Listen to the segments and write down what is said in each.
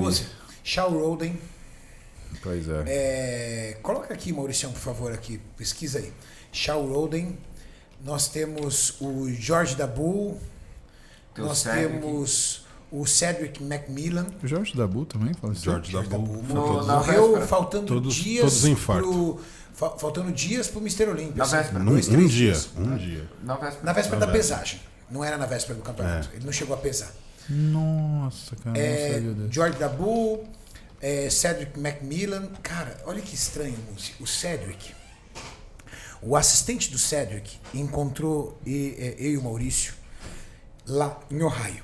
Pose. Shaw Roden. Pois é. Coloca aqui, Mauricião, por favor, aqui. Pesquisa aí. Shaw Roden. Nós temos o George Dabu. Nós temos o Cedric McMillan. O George Dabu também faleceu? George Dabu. Morreu faltando dias. Todos infarto. Faltando dias pro Mr. Olympia. Na véspera. Um dia. Na véspera da pesagem. Não era na véspera do campeonato. Ele não chegou a pesar. Nossa, cara. Não sabia disso. George Dabu, Cedric McMillan. Cara, olha que estranho, o Cedric. O assistente do Cedric encontrou eu e o Maurício lá em Ohio.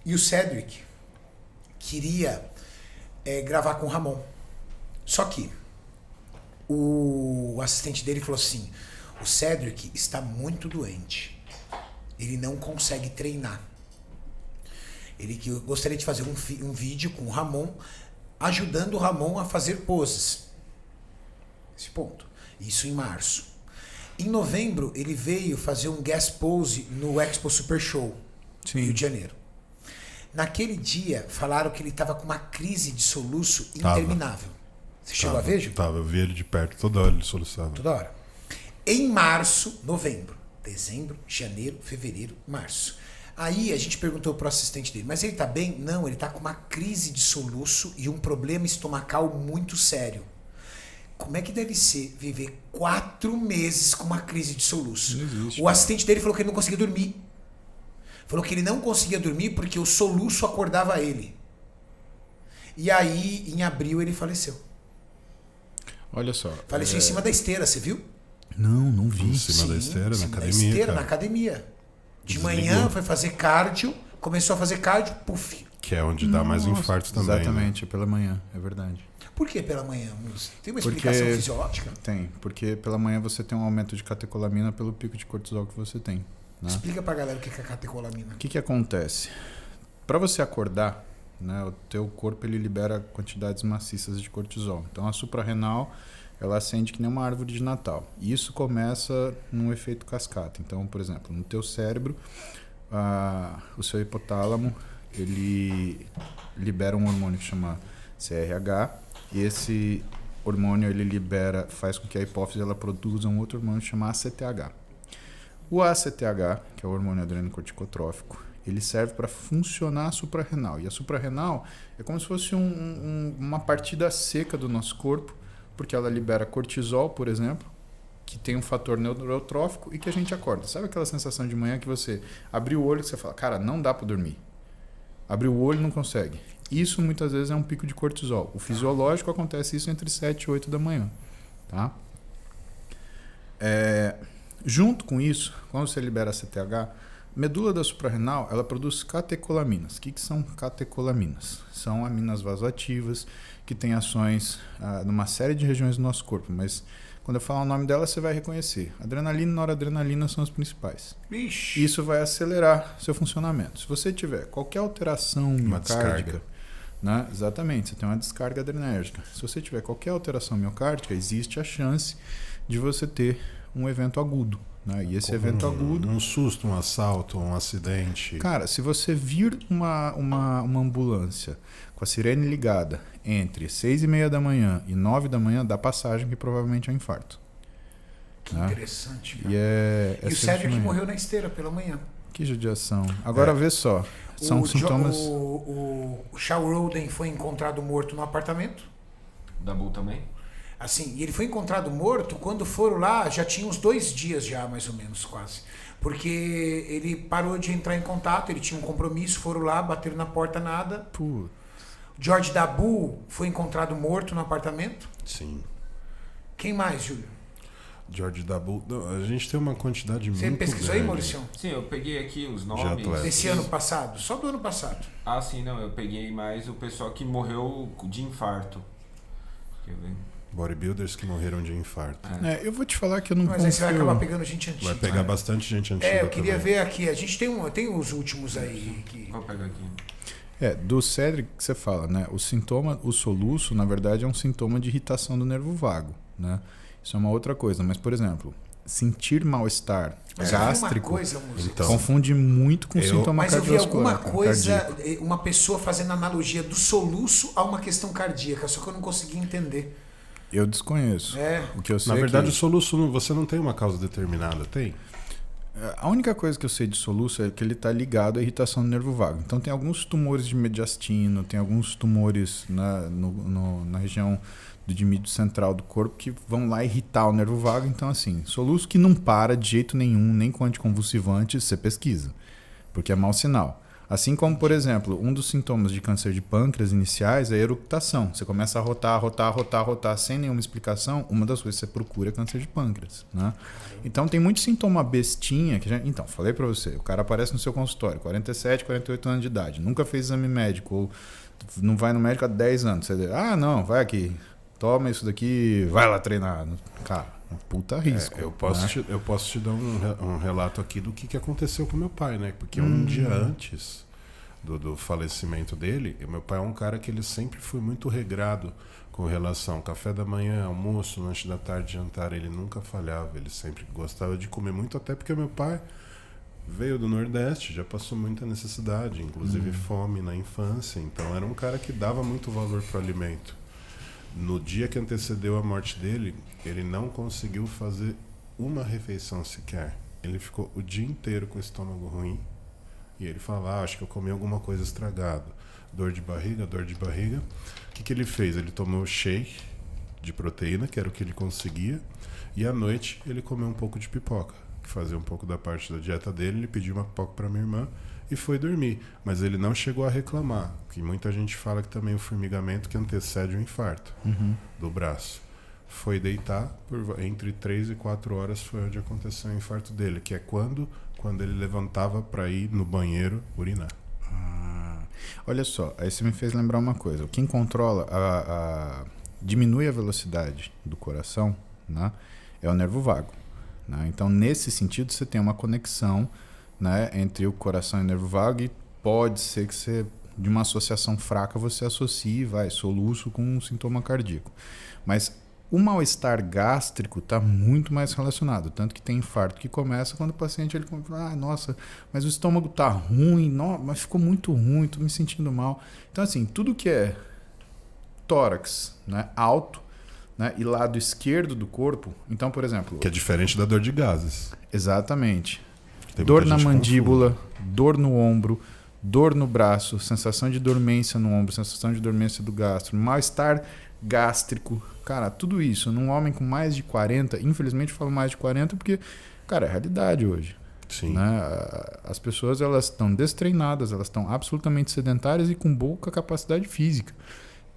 E o Cedric queria gravar com o Ramon. Só que o assistente dele falou assim: o Cedric está muito doente. Ele não consegue treinar. Ele que gostaria de fazer um vídeo com o Ramon, ajudando o Ramon a fazer poses. Esse ponto. Isso em março. Em novembro, ele veio fazer um guest pose no Expo Super Show, Sim. Rio de Janeiro. Naquele dia, falaram que ele estava com uma crise de soluço interminável. Você chegou a ver, Gil? Eu vi ele de perto, toda hora ele soluçava. Toda hora. Em março, novembro, dezembro, janeiro, fevereiro, março. Aí a gente perguntou pro assistente dele, mas ele tá bem? Não, ele tá com uma crise de soluço e um problema estomacal muito sério. Como é que deve ser viver 4 meses com uma crise de soluço? Não existe, o assistente dele falou que ele não conseguia dormir. Falou que ele não conseguia dormir porque o soluço acordava ele. E aí, em abril, ele faleceu. Olha só. Faleceu em cima da esteira, você viu? Não vi. Em cima da esteira, Em na cima da academia. esteira, Cara. na academia. De Desligou. manhã foi fazer cardio, começou a fazer cardio, puf. Que é onde dá mais infarto também. Exatamente, pela manhã, é verdade. Por que pela manhã? Tem uma Porque- explicação fisiológica? Tem, porque pela manhã você tem um aumento de catecolamina pelo pico de cortisol que você tem. Né? Explica pra galera o que é catecolamina. O que acontece? Para você acordar, né, o teu corpo ele libera quantidades maciças de cortisol. Então a suprarrenal ela acende que nem uma árvore de Natal. E isso começa num efeito cascata. Então, por exemplo, no teu cérebro, o seu hipotálamo ele libera um hormônio que chama CRH. E esse hormônio ele faz com que a hipófise ela produza um outro hormônio que chama ACTH. O ACTH, que é o hormônio adrenocorticotrófico, ele serve para funcionar a suprarrenal. E a suprarrenal é como se fosse uma partida seca do nosso corpo, porque ela libera cortisol, por exemplo, que tem um fator neurotrófico e que a gente acorda. Sabe aquela sensação de manhã que você abriu o olho e você fala, cara, não dá para dormir. Abriu o olho e não consegue. Isso muitas vezes é um pico de cortisol. O fisiológico acontece isso entre 7 e 8 da manhã. Tá? Junto com isso, quando você libera a CTH, a medula da suprarrenal ela produz catecolaminas. O que são catecolaminas? São aminas vasoativas que têm ações numa série de regiões do nosso corpo, mas quando eu falar o nome dela você vai reconhecer. Adrenalina e noradrenalina são as principais. Ixi. Isso vai acelerar seu funcionamento. Se você tiver qualquer alteração miocárdica, né? Exatamente, você tem uma descarga adrenérgica. Se você tiver qualquer alteração miocárdica, existe a chance de você ter um evento agudo. Né? E esse evento agudo... Um susto, um assalto, um acidente. Cara, se você vir uma ambulância com a sirene ligada entre 6:30 da manhã e 9 da manhã, dá passagem que provavelmente é um infarto. Que né? interessante, cara. E o Cedric morreu na esteira pela manhã. Que judiação. Agora vê só. São sintomas... O Shaw Roden foi encontrado morto no apartamento. Dabu também? Assim, e ele foi encontrado morto quando foram lá, já tinha uns 2 dias já, mais ou menos, quase. Porque ele parou de entrar em contato, ele tinha um compromisso, foram lá, bateram na porta, nada. Pô. George Dabu foi encontrado morto no apartamento. Sim. Quem mais, Júlio? George Dabu. A gente tem uma quantidade Você muito pesquisou aí, grande. Maurício? Sim, eu peguei aqui os nomes. atleta. Desse ano passado? Só do ano passado. Ah, sim, não. Eu peguei mais o pessoal que morreu de infarto. Quer ver? Bodybuilders que morreram de infarto. Eu vou te falar que eu não Mas aí você vai acabar confio... pegando gente antiga. Vai pegar bastante gente antiga. Eu queria também. ver aqui. A gente tem os últimos aí. Vou pegar aqui. Do Cedric que você fala, né? O soluço, na verdade, é um sintoma de irritação do nervo vago, né? Isso é uma outra coisa. Mas, por exemplo, sentir mal-estar Mas eu vi uma gástrico coisa, Muzi, Então, confunde muito com sintoma mas eu vi cardiovascular. alguma coisa, cardíaco. uma pessoa fazendo analogia do soluço a uma questão cardíaca, só que eu não consegui entender. Eu desconheço. É. O que eu sei na verdade, é o soluço, você não tem uma causa determinada, tem? a única coisa que eu sei de soluço é que ele está ligado à irritação do nervo vago. Então tem alguns tumores de mediastino, tem alguns tumores na região do dimídio central do corpo que vão lá irritar o nervo vago. Então assim, soluço que não para de jeito nenhum, nem com anticonvulsivante, você pesquisa, porque é mau sinal. Assim como, por exemplo, um dos sintomas de câncer de pâncreas iniciais é a eructação. Você começa a rotar sem nenhuma explicação, uma das coisas que você procura é câncer de pâncreas, né? Então tem muito sintoma bestinha que então, falei pra você, o cara aparece no seu consultório, 47, 48 anos de idade, nunca fez exame médico ou não vai no médico há 10 anos. Você diz, não, vai aqui, toma isso daqui, vai lá treinar. Cara, um puta risco. Eu posso te dar um relato aqui do que aconteceu com meu pai, né? Porque um dia antes do falecimento dele, meu pai é um cara que ele sempre foi muito regrado com relação ao café da manhã, almoço, lanche da tarde, jantar. Ele nunca falhava, ele sempre gostava de comer muito, até porque meu pai veio do Nordeste, já passou muita necessidade, inclusive fome na infância. Então era um cara que dava muito valor para o alimento. No dia que antecedeu a morte dele, ele não conseguiu fazer uma refeição sequer. Ele ficou o dia inteiro com o estômago ruim. E ele falava, acho que eu comi alguma coisa estragada. Dor de barriga. O que ele fez? Ele tomou shake de proteína, que era o que ele conseguia. E à noite ele comeu um pouco de pipoca, que fazia um pouco da parte da dieta dele. Ele pediu uma pipoca para minha irmã e foi dormir. Mas ele não chegou a reclamar, que muita gente fala que também o formigamento que antecede o infarto do braço. Foi deitar, entre 3 e 4 horas foi onde aconteceu o infarto dele, que é quando ele levantava para ir no banheiro urinar. Olha só, aí você me fez lembrar uma coisa. Quem controla, diminui a velocidade do coração, né, é o nervo vago. Né? Então, nesse sentido, você tem uma conexão, né, entre o coração e o nervo vago, e pode ser que você, de uma associação fraca, você associe, soluço com um sintoma cardíaco. Mas o mal-estar gástrico está muito mais relacionado, tanto que tem infarto que começa quando o paciente ele fala, nossa, mas o estômago está ruim, mas ficou muito ruim, estou me sentindo mal. Então assim, tudo que é tórax, né, alto, né, e lado esquerdo do corpo, então por exemplo... Que é diferente da dor de gases. Exatamente. Tem Dor muita na gente mandíbula, confunde. dor no ombro, dor no braço, sensação de dormência no ombro, sensação de dormência do gastro, mal-estar gástrico, cara, tudo isso num homem com mais de 40, infelizmente eu falo mais de 40 porque, cara, é a realidade hoje. Sim. Né? As pessoas, elas estão destreinadas, elas estão absolutamente sedentárias e com pouca capacidade física.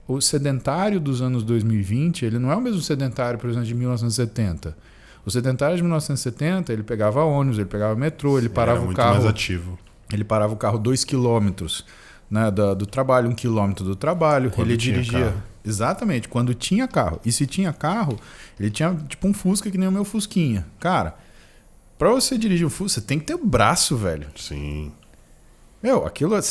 O sedentário dos anos 2020, ele não é o mesmo sedentário, por exemplo, de 1970. O sedentário de 1970, ele pegava ônibus, ele pegava metrô, ele parava era o muito carro. mais ativo. Ele parava o carro 2 quilômetros, né, do trabalho, 1 quilômetro do trabalho. Quando ele tinha dirigia. carro. Exatamente, quando tinha carro. E se tinha carro, ele tinha tipo um Fusca que nem o meu Fusquinha. Cara, pra você dirigir um Fusca, você tem que ter o braço, velho. Sim. Meu, aquilo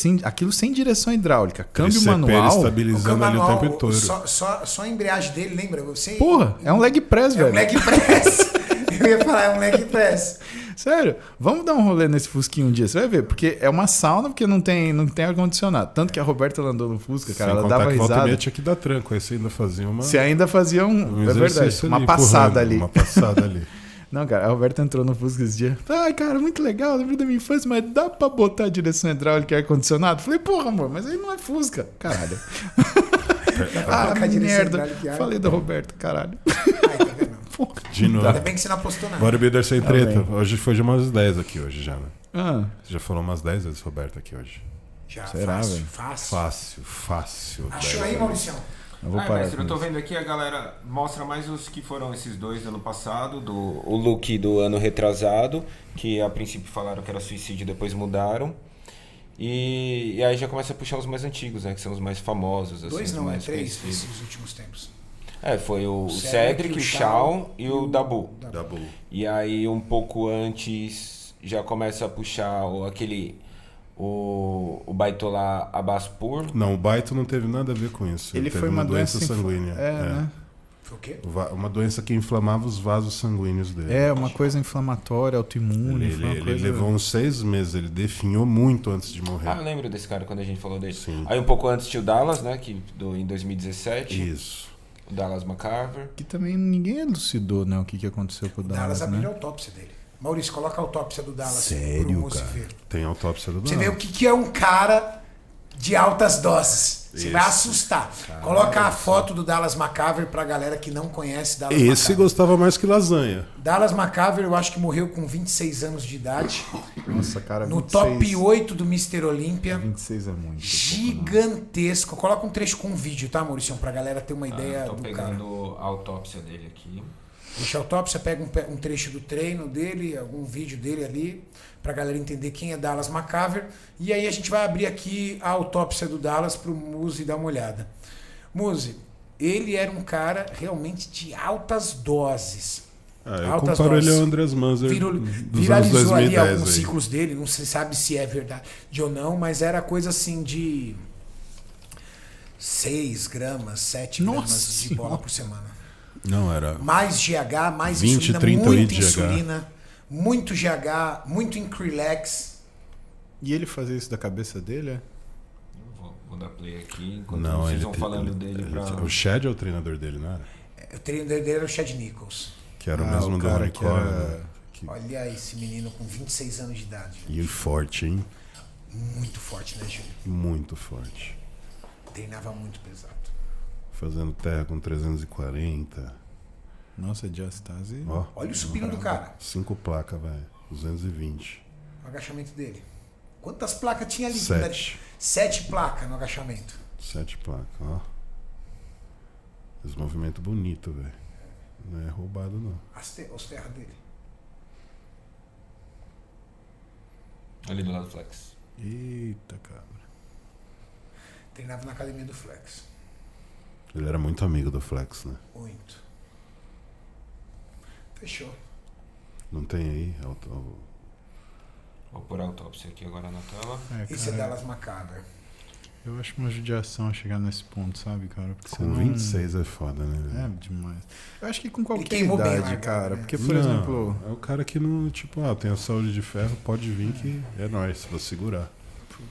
sem direção hidráulica, câmbio Tricep manual. estabilizando ali o tempo inteiro. Só a embreagem dele, lembra? Você, Porra, é um leg press, é velho. um leg press. Eu ia falar, é um leg press. Sério, vamos dar um rolê nesse Fusquinha um dia, você vai ver, porque é uma sauna, porque não tem ar-condicionado. Tanto que a Roberta ela andou no Fusca, cara, Sem ela contar dava que volta e risada. meia tinha que dar tranco, aí você ainda fazia uma... Você ainda fazia é verdade, exercício uma ali, passada ali. Uma passada ali. Não, cara, a Roberta entrou no Fusca esse dia. Ai, cara, muito legal, lembro da minha infância, mas dá pra botar a direção hidráulica e ar-condicionado? Falei, porra, amor, mas aí não é Fusca. Caralho. Colocar a direção merda. hidráulica e ar. Falei da Roberta, caralho. Ai, tá vendo? De novo. Ainda bem que você não apostou nada. Bodybuilder sem treta. bem. Hoje foi de umas 10 aqui hoje já, né? Ah, Você já falou umas 10 vezes, Roberto, aqui hoje. Já, Será, fácil, velho? fácil. Fácil. Achou 10 aí, vezes. Mauricião? eu vou parar mestre, com eu tô isso. vendo aqui, a galera mostra mais os que foram esses dois do ano passado, o look do ano retrasado, que a princípio falaram que era suicídio, depois mudaram. E aí já começa a puxar os mais antigos, né? Que são os mais famosos. Assim, Dois os não, é mais 3 conhecidos. nesses últimos tempos. Foi o Cedric, Cedric, o o Shawn Shawn e o Dabu. Da Bull. E aí um pouco antes já começa a puxar o Baitola Abaspur. Não, o Baito não teve nada a ver com isso. Ele teve foi uma doença sanguínea. né? Foi o quê? Uma doença que inflamava os vasos sanguíneos dele. É, uma coisa inflamatória, autoimune. foi uma Ele coisa... levou uns 6 meses, ele definhou muito antes de morrer. Ah, eu lembro desse cara quando a gente falou dele. Sim. Aí um pouco antes tinha o Dallas, né? Em 2017. Isso. O Dallas McCarver. Que também ninguém elucidou, né, o que aconteceu com o Dallas Dallas, abriu a né? autópsia dele. Maurício, coloca a autópsia do Dallas. Sério, pro moço cara? ver. Tem autópsia do Você vê o Dallas. que é um cara de altas doses. Você vai Isso. assustar. Coloca a foto do Dallas McCarver pra galera que não conhece Dallas Esse McCarver. gostava mais que lasanha. Dallas McCarver, eu acho que morreu com 26 anos de idade. Nossa, cara, No 26, top 8 do Mr. Olímpia. 26 é muito. Gigantesco. Coloca um trecho com um vídeo, tá, Maurício? Pra galera ter uma ideia Tô do cara. pegando a autópsia dele aqui. Deixa a autópsia, pega um trecho do treino dele, algum vídeo dele ali, pra galera entender quem é Dallas McCarver. E aí a gente vai abrir aqui a autópsia do Dallas pro Muzi dar uma olhada. Muzi, ele era um cara realmente de altas doses. Eu Altas comparo doses. ele ao Andrés Manzer dos anos Viralizou ali 2010. alguns aí. ciclos dele, não se sabe se é verdade ou não, mas era coisa assim de 6 gramas, 7 Nossa gramas de bola Senhora. por semana. Não, era... Mais GH, mais 20, insulina, 30 muita de GH. insulina, muito GH, muito Increlex. E ele fazia isso da cabeça dele, é? Vou dar play aqui enquanto Não, vocês ele, vão falando dele pra... O Chad é o treinador dele, não era? O treino dele era o Chad Nichols. Que era o mesmo do cara que Unicórnio. era... né? Que- Olha esse menino com 26 anos de idade. E forte, hein? Muito forte, né, Júlio? Muito forte. Treinava muito pesado. Fazendo terra com 340. Nossa, diastase... Ó, Olha o supino do cara, 5 placas, velho. 220. o agachamento dele. Quantas placas tinha ali? 7. 7 placas no agachamento. 7 placas, ó. Esse movimento bonito, velho. Não é roubado, não. Os terras dele. Ali do lado do Flex. Eita, cara. Treinava na academia do Flex. Ele era muito amigo do Flex, né? Muito. Fechou. Não tem aí? Vou pôr a autópsia aqui agora na tela. Esse é cara, Dallas McCarver. eu acho uma judiação chegar nesse ponto, sabe, cara? Porque Com senão- 26 é foda, né? velho? É demais. Eu acho que com qualquer queimou bem idade, largado, cara. né? Porque, por Não, exemplo... é o cara que não, tipo, tem a saúde de ferro, pode vir que é nóis, vou segurar.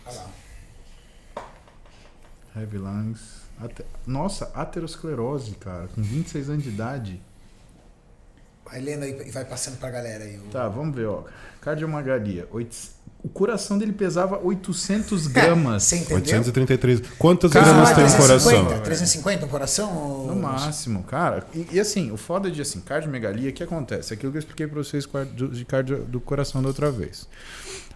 Olha lá. Heavy lungs. Nossa, aterosclerose, cara. Com 26 anos de idade. Vai lendo aí e vai passando pra galera aí. Tá, vamos ver, ó. Cardiomegalia. O coração dele pesava 800 gramas. Você entendeu? 833. Quantas Cara, gramas tem o 350? coração? 350 um coração? Ou... No máximo, cara. E assim, o foda de assim, cardiomegalia, o que acontece? Aquilo que eu expliquei pra vocês de cardio do coração da outra vez.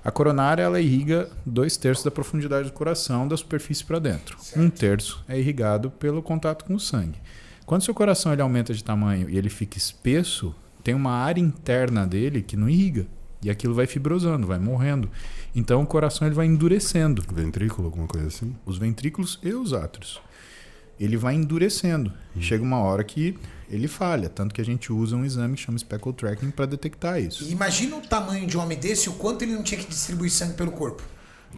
A coronária, ela irriga 2/3 da profundidade do coração, da superfície para dentro. Certo. 1/3 é irrigado pelo contato com o sangue. Quando seu coração ele aumenta de tamanho e ele fica espesso, tem uma área interna dele que não irriga. E aquilo vai fibrosando, vai morrendo. Então o coração ele vai endurecendo. Ventrículo, alguma coisa assim? Os ventrículos e os átrios. Ele vai endurecendo. Chega uma hora que ele falha. Tanto que a gente usa um exame que chama speckle tracking para detectar isso. E imagina o tamanho de um homem desse e o quanto ele não tinha que distribuir sangue pelo corpo.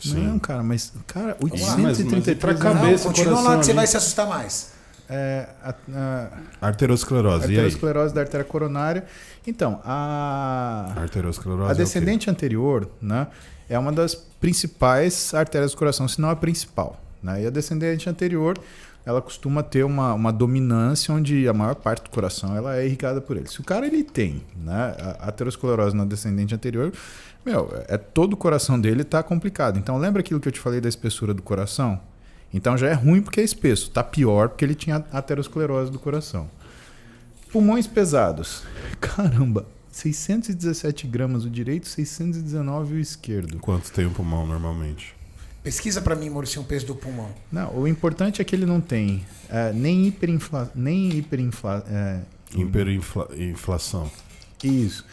Não, cara, mas... Cara, mas 833 pra gramas. cabeça, Não, continua coração lá que você ali. vai se assustar mais. É, a Arteriosclerose, e aí? arteriosclerose da artéria coronária. Então, a Arteriosclerose descendente anterior, né, é uma das principais artérias do coração, se não a principal. Né? E a descendente anterior, ela costuma ter uma dominância onde a maior parte do coração ela é irrigada por ele. Se o cara ele tem, né, a aterosclerose na descendente anterior, todo o coração dele está complicado. Então, lembra aquilo que eu te falei da espessura do coração? Então já é ruim porque é espesso. Tá pior porque ele tinha aterosclerose do coração. Pulmões pesados. Caramba, 617 gramas o direito, 619 o esquerdo. Quanto tem o pulmão normalmente? Pesquisa pra mim, Maurício, o peso do pulmão. Não, o importante é que ele não tem nem Hiperinflação. Isso.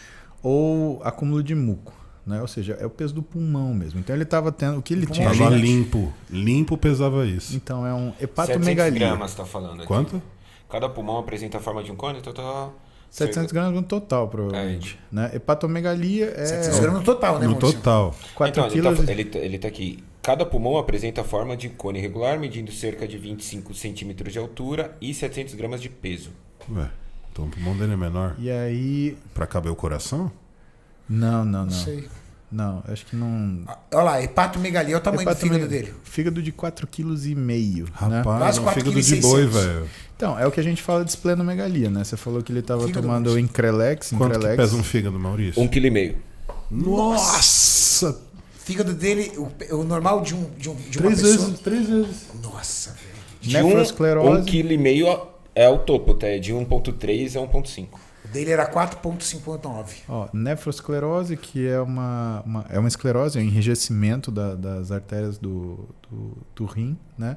Ou acúmulo de muco. Né? Ou seja, é o peso do pulmão mesmo. Então ele estava tendo. O que ele tinha? Tava gente. limpo. Limpo pesava isso. Então é um 700 hepatomegalia. gramas, tá falando aqui. Quanto? Cada pulmão apresenta a forma de um cone, então 700 gramas no total, provavelmente. É. Né? Hepatomegalia é 700 gramas no total, né, No Maurício? total. 4 então, quilos. ele tá aqui. Cada pulmão apresenta a forma de cone irregular, medindo cerca de 25 centímetros de altura e 700 gramas de peso. Ué, então o pulmão dele é menor. E aí... Pra caber o coração? Não. Não sei. Não, acho que não... Olha lá, hepatomegalia, olha o tamanho do fígado dele. Fígado de 4,5 kg, né? Rapaz, Quase é um 4,6 fígado de boi, quilos. velho. Então, é o que a gente fala de esplenomegalia, né? Você falou que ele estava Fígado tomando grosso. Increlex. Quanto que pesa um fígado, Maurício? 1,5 kg. Nossa! Fígado dele, o normal de uma Três pessoa... vezes, 3 vezes. Nossa, velho. De Nefrosclerose. 1,5 kg é o topo, tá? De 1,3 a 1,5. O dele era 4,59. Ó, nefrosclerose, que é uma esclerose, é um enrijecimento das artérias do rim, né?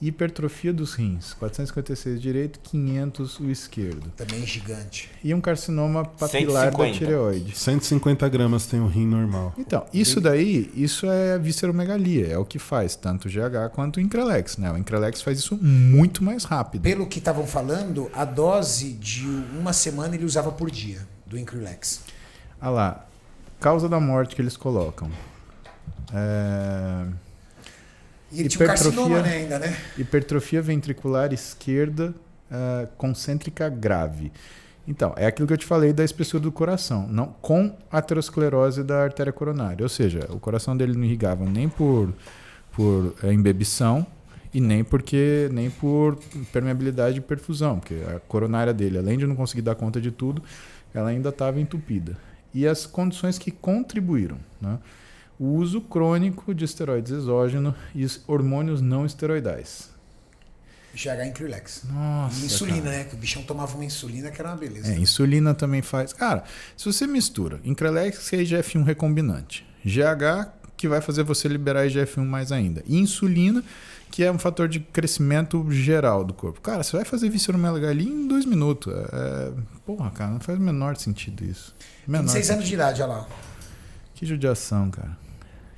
Hipertrofia dos rins, 456 direito, 500 o esquerdo. Também gigante. E um carcinoma papilar 150. da tireoide. 150 gramas tem um rim normal. Então, isso é visceromegalia, é o que faz tanto o GH quanto o Increlex, né? O Increlex faz isso muito mais rápido. Pelo que estavam falando, a dose de uma semana ele usava por dia, do Increlex. Ah lá, causa da morte que eles colocam. E ele tinha um carcinoma, né, ainda, né? Hipertrofia ventricular esquerda concêntrica grave. Então, é aquilo que eu te falei da espessura do coração, não com aterosclerose da artéria coronária. Ou seja, o coração dele não irrigava nem por embebição e nem por permeabilidade de perfusão, porque a coronária dele, além de não conseguir dar conta de tudo, ela ainda estava entupida. E as condições que contribuíram, né? O uso crônico de esteroides exógenos e os hormônios não esteroidais. GH Increlex. Nossa, E insulina, cara. né? Que o bichão tomava uma insulina que era uma beleza. Insulina também faz. Cara, se você mistura Increlex e IGF-1 recombinante, GH, que vai fazer você liberar IGF-1 mais ainda, e insulina, que é um fator de crescimento geral do corpo. Cara, você vai fazer visceromegalia em 2 minutos. Porra, cara, não faz o menor sentido isso. 26 anos de idade, olha lá. Que judiação, cara.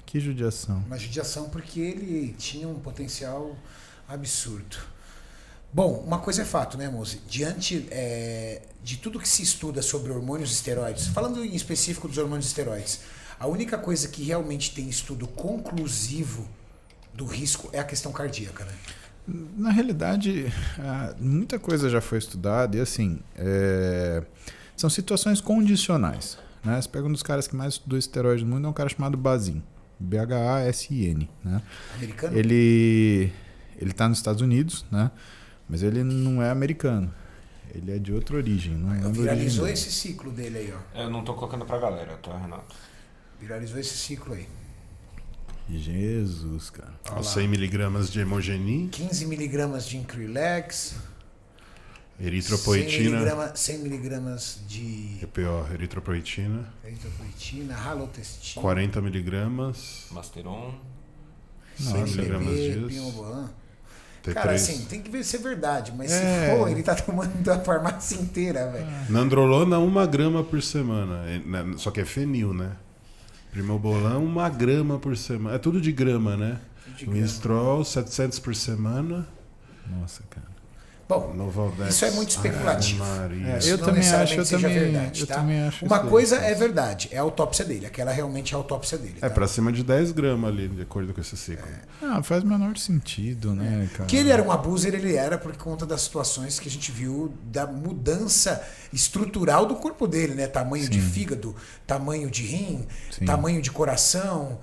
Que judiação. Uma judiação porque ele tinha um potencial absurdo. Bom, uma coisa é fato, né, moça? Diante de tudo que se estuda sobre hormônios esteroides, falando em específico dos hormônios esteroides, a única coisa que realmente tem estudo conclusivo do risco é a questão cardíaca, né? Na realidade, muita coisa já foi estudada e assim, são situações condicionais. Né? Você pega um dos caras que mais estudou esteroide no mundo, é um cara chamado Bazin, BHASIN. Né? Americano? Ele está nos Estados Unidos, né? Mas ele não é americano. Ele é de outra origem. Não é Viralizou esse ciclo dele aí, ó. Eu não tô colocando pra galera, tá, Renato? Viralizou esse ciclo aí. Jesus, cara. 100 miligramas de hemogenin, 15 miligramas de Increlex, eritropoetina, 100 miligramas de EPO, eritropoetina, eritropoetina, halotestina, 40 miligramas, Masteron. 100 miligramas disso, Pimobolan. T3. Cara, assim, tem que ver se é verdade, mas se for, ele tá tomando da farmácia inteira, velho. Nandrolona 1 grama por semana, só que é fenil, né? Primobolan 1 grama por semana, é tudo de grama, né? Winstrol 700 por semana. Nossa, cara. Bom, Novaldex. isso é muito especulativo. Maria. Isso Eu não também necessariamente acho, seja verdade, eu tá? também acho Uma isso aí. coisa é verdade, é a autópsia dele. Aquela realmente é a autópsia dele. É tá? pra cima de 10 gramas ali, de acordo com esse ciclo. Faz o menor sentido, né, cara? Que ele era um abuser, ele era por conta das situações que a gente viu da mudança estrutural do corpo dele, né? Tamanho de fígado, tamanho de rim, Sim. tamanho de coração.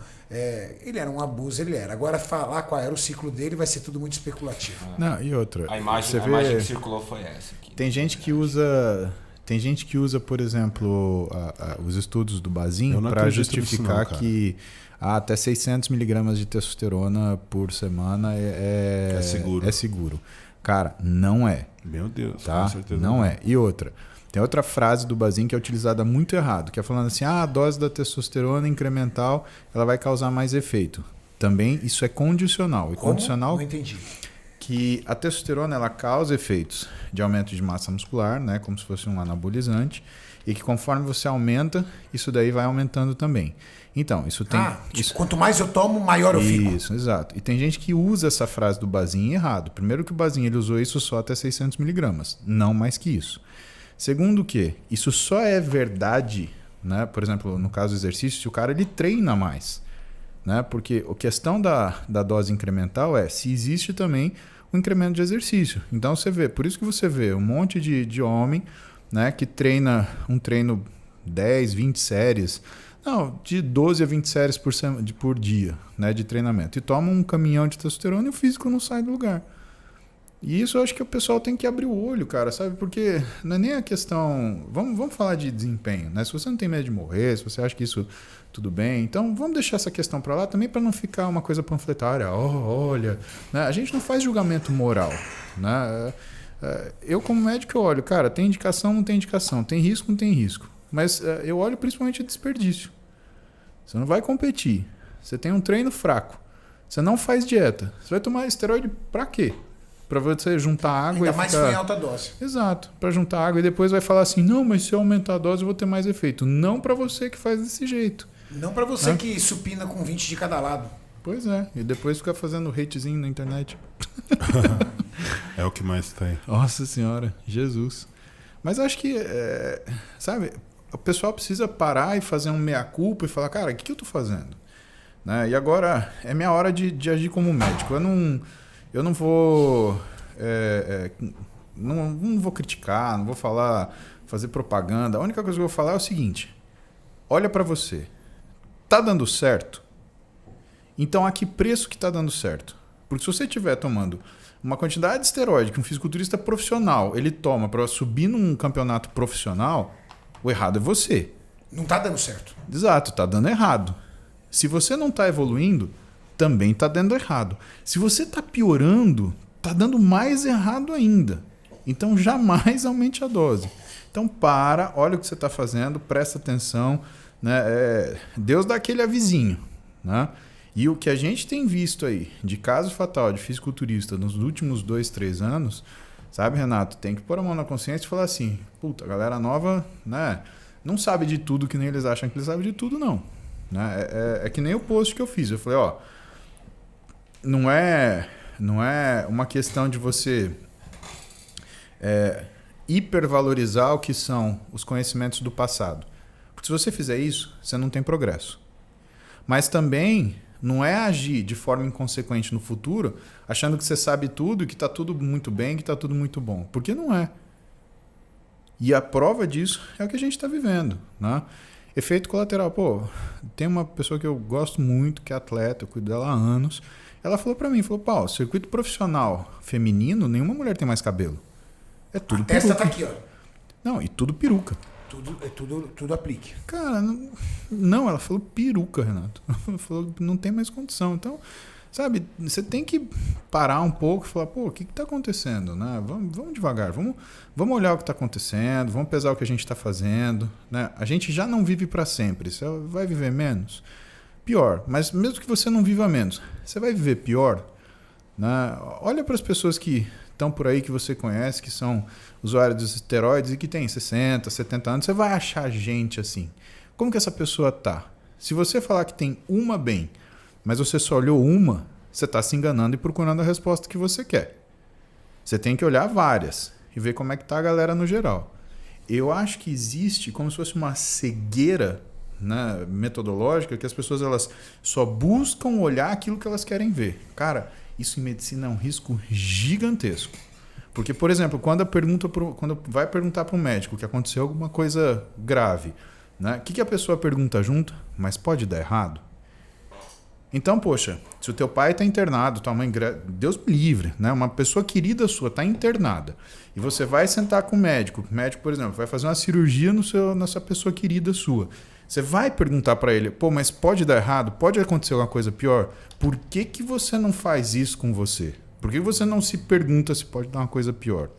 Ele era um abuser, ele era. Agora, falar qual era o ciclo dele vai ser tudo muito especulativo. Não, e outra. A imagem que circulou foi essa aqui. Tem gente que usa, por exemplo, os estudos do Bazin Eu não para acredito nisso justificar não, cara. que até 600 miligramas de testosterona por semana é seguro. É seguro. Cara, não é. Meu Deus, Tá? com certeza. Não é. E outra. Tem outra frase do Bazin que é utilizada muito errado, que é falando assim, a dose da testosterona incremental ela vai causar mais efeito. Também isso é condicional. E Como? condicional Não entendi. que a testosterona ela causa efeitos de aumento de massa muscular, né, como se fosse um anabolizante, e que conforme você aumenta, isso daí vai aumentando também. Então, isso tem... Quanto mais eu tomo, maior eu fico. Isso, exato. E tem gente que usa essa frase do Bazin errado. Primeiro que o Bazin ele usou isso só até 600 miligramas, não mais que isso. Segundo que isso só é verdade, né? Por exemplo, no caso do exercício, se o cara ele treina mais. né? Porque a questão da dose incremental é se existe também o incremento de exercício. Então você vê, por isso que você vê um monte de homem, né, que treina um treino 10, 20 séries, não, de 12 a 20 séries por dia, né, de treinamento. E toma um caminhão de testosterona e o físico não sai do lugar. E isso eu acho que o pessoal tem que abrir o olho, cara, sabe? Porque não é nem a questão... Vamos falar de desempenho, né? Se você não tem medo de morrer, se você acha que isso tudo bem, então vamos deixar essa questão para lá também para não ficar uma coisa panfletária. Olha, né? A gente não faz julgamento moral, né? Eu como médico eu olho, cara, tem indicação, não tem indicação, tem risco, não tem risco. Mas eu olho principalmente desperdício. Você não vai competir, você tem um treino fraco, você não faz dieta, você vai tomar esteroide para quê? Para você juntar água Ainda e mais ficar... se for em alta dose. Exato, para juntar água e depois vai falar assim, não, mas se eu aumentar a dose eu vou ter mais efeito. Não para você que faz desse jeito. Não para você que supina com 20 de cada lado. Pois é, e depois fica fazendo hatezinho na internet. É o que mais tem. Nossa senhora, Jesus. Mas acho que, sabe, o pessoal precisa parar e fazer um meia-culpa e falar, cara, o que eu tô fazendo? Né? E agora é minha hora de agir como médico. Eu não vou não vou criticar, não vou fazer propaganda. A única coisa que eu vou falar é o seguinte: olha para você, tá dando certo? Então a que preço que tá dando certo? Porque se você estiver tomando uma quantidade de esteroide que um fisiculturista profissional ele toma para subir num campeonato profissional, o errado é você. Não tá dando certo. Exato, tá dando errado. Se você não tá evoluindo, também está dando errado. Se você está piorando, está dando mais errado ainda. Então, jamais aumente a dose. Então, olha o que você está fazendo, presta atenção. Né? Deus dá aquele avisinho. Né? E o que a gente tem visto aí de caso fatal de fisiculturista nos últimos 2, 3 anos, sabe, Renato? Tem que pôr a mão na consciência e falar assim, puta, a galera nova, né, não sabe de tudo que nem eles acham que eles sabem de tudo, não. Né? É que nem o post que eu fiz. Eu falei, não é uma questão de você hipervalorizar o que são os conhecimentos do passado. Porque se você fizer isso, você não tem progresso. Mas também não é agir de forma inconsequente no futuro, achando que você sabe tudo, que está tudo muito bem, que está tudo muito bom. Porque não é. E a prova disso é o que a gente está vivendo. Né? Efeito colateral. Pô, tem uma pessoa que eu gosto muito, que é atleta, eu cuido dela há anos. Ela falou pra mim, Paulo, circuito profissional feminino, nenhuma mulher tem mais cabelo. É tudo peruca. A testa tá aqui, ó. Não, e tudo peruca. Tudo aplique. Cara, não, ela falou peruca, Renato. Ela falou que não tem mais condição. Então, sabe, você tem que parar um pouco e falar, o que tá acontecendo? Né? Vamos devagar, vamos olhar o que tá acontecendo, vamos pesar o que a gente tá fazendo. Né? A gente já não vive para sempre, você vai viver menos? Pior, mas mesmo que você não viva menos, você vai viver pior? Né? Olha para as pessoas que estão por aí, que você conhece, que são usuários dos esteroides e que tem 60, 70 anos, você vai achar gente assim. Como que essa pessoa tá? Se você falar que tem uma bem, mas você só olhou uma, você está se enganando e procurando a resposta que você quer. Você tem que olhar várias e ver como é que tá a galera no geral. Eu acho que existe como se fosse uma cegueira, né, metodológica, que as pessoas elas só buscam olhar aquilo que elas querem ver. Cara, isso em medicina é um risco gigantesco. Porque, por exemplo, quando vai perguntar para um médico que aconteceu alguma coisa grave, né, o que a pessoa pergunta junto? Mas pode dar errado? Então, poxa, se o teu pai está internado, tua mãe, Deus me livre, né, uma pessoa querida sua está internada, e você vai sentar com o médico, por exemplo, vai fazer uma cirurgia nessa pessoa querida sua. Você vai perguntar para ele, mas pode dar errado? Pode acontecer alguma coisa pior? Por que você não faz isso com você? Por que você não se pergunta se pode dar uma coisa pior?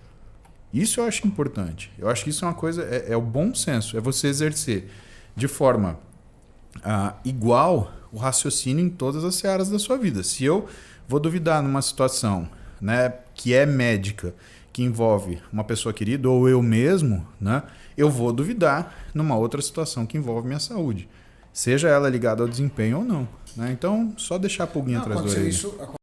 Isso eu acho importante. Eu acho que isso é uma coisa, é o bom senso, é você exercer de forma igual o raciocínio em todas as searas da sua vida. Se eu vou duvidar numa situação, né, que é médica, que envolve uma pessoa querida ou eu mesmo, né, eu vou duvidar numa outra situação que envolve minha saúde. Seja ela ligada ao desempenho ou não. Né? Então, só deixar a pulguinha atrás da orelha.